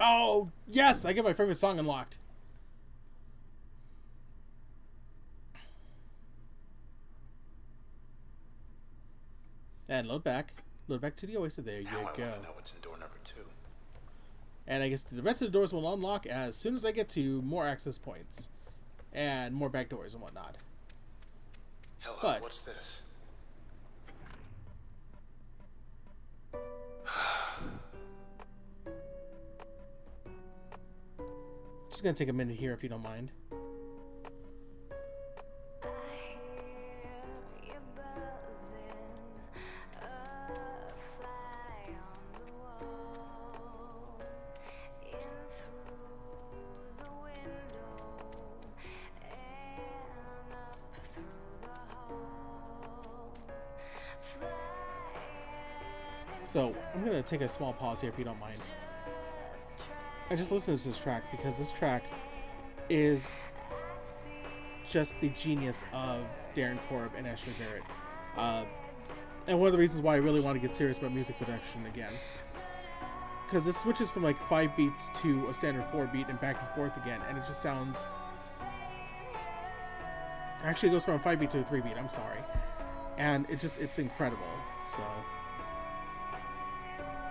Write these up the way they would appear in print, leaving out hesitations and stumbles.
Oh, yes! I get my favorite song unlocked. And load back. Load back to the Oasis. There you go. Now I want to know what's in door number 2. And I guess the rest of the doors will unlock as soon as I get to more access points. And more back doors and whatnot. Hello, but, what's this? Just gonna take a minute here if you don't mind. So, I'm going to take a small pause here if you don't mind. I just listened to this track because this track is just the genius of Darren Korb and Ashley Barrett. And one of the reasons why I really want to get serious about music production again. Because it switches from like 5 beats to a standard 4 beat and back and forth again. And it just sounds... Actually, it goes from a 5 beat to a 3 beat, I'm sorry. And it's incredible. So...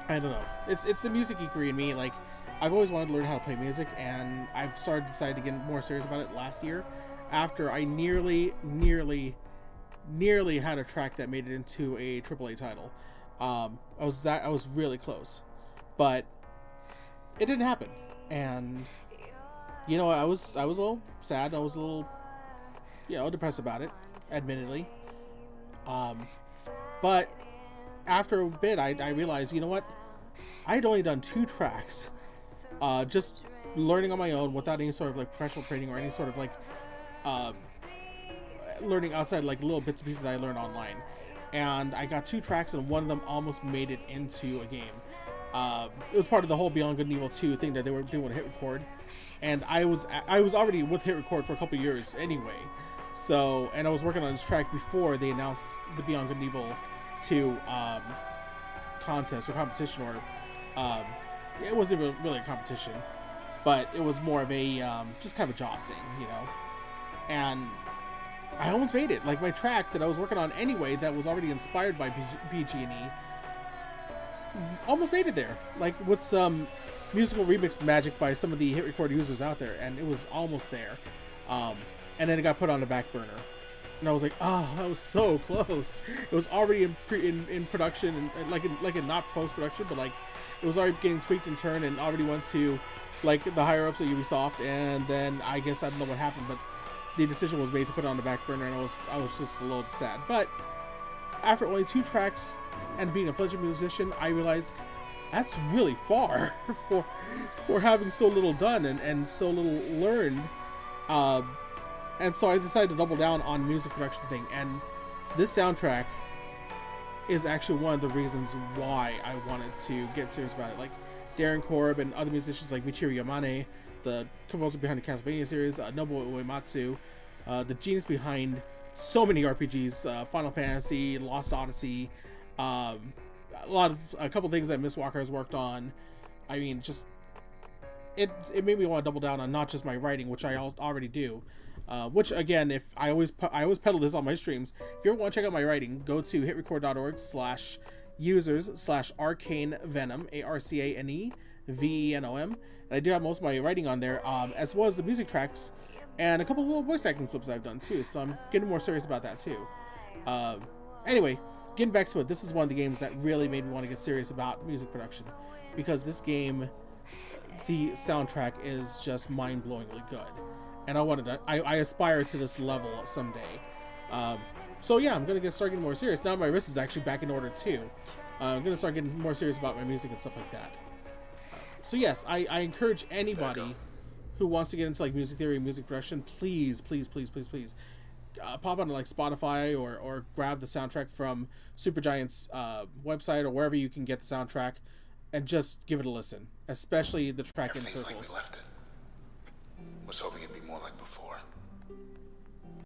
I don't know. It's the music geekery in me. Like, I've always wanted to learn how to play music, and I've decided to get more serious about it last year, after I nearly had a track that made it into a AAA title. I was really close, but it didn't happen. And you know, I was a little sad. I was a little, depressed about it, admittedly. But after a bit, I realized, you know what? I had only done 2 tracks, just learning on my own without any sort of like professional training or any sort of like learning outside, like little bits and pieces that I learned online. And I got 2 tracks, and one of them almost made it into a game. It was part of the whole Beyond Good and Evil 2 thing that they were doing with Hit Record, and I was already with Hit Record for a couple years anyway. So, and I was working on this track before they announced the Beyond Good and Evil 2 contest or competition, or it wasn't even really a competition, but it was more of a just kind of a job thing, you know. And I almost made it. Like, my track that I was working on anyway, that was already inspired by BG&E, almost made it there, like with some musical remix magic by some of the Hit Record users out there, and it was almost there. And then it got put on the back burner. And I was like, oh, I was so close. It was already in production, and like in not post-production, but like it was already getting tweaked and turned, and already went to like the higher ups at Ubisoft. And then I guess I don't know what happened, but the decision was made to put it on the back burner, and I was just a little sad. But after only 2 tracks and being a fledgling musician, I realized that's really far for having so little done and so little learned. And so I decided to double down on music production thing, and this soundtrack is actually one of the reasons why I wanted to get serious about it. Like Darren Korb and other musicians like Michiru Yamane, the composer behind the Castlevania series, Nobuo Uematsu, the genius behind so many RPGs, Final Fantasy, Lost Odyssey, a couple things that Miss Walker has worked on. I mean, just it made me want to double down on not just my writing, which I already do. Which again, if I always peddle this on my streams. If you ever want to check out my writing, go to hitrecord.org/users/arcanevenom, ARCANEVENOM, and I do have most of my writing on there, as well as the music tracks and a couple of little voice acting clips I've done too. So I'm getting more serious about that too. Anyway, getting back to it, this is one of the games that really made me want to get serious about music production, because this game, the soundtrack is just mind-blowingly good. And I aspire to this level someday. So yeah, I'm gonna start getting more serious. Now my wrist is actually back in order too. I'm gonna start getting more serious about my music and stuff like that. So yes, I encourage anybody who wants to get into like music theory, music production, please pop onto like Spotify or grab the soundtrack from Supergiant's website or wherever you can get the soundtrack, and just give it a listen. Especially the track in Circles. Like we left it. Was hoping it'd be more like before.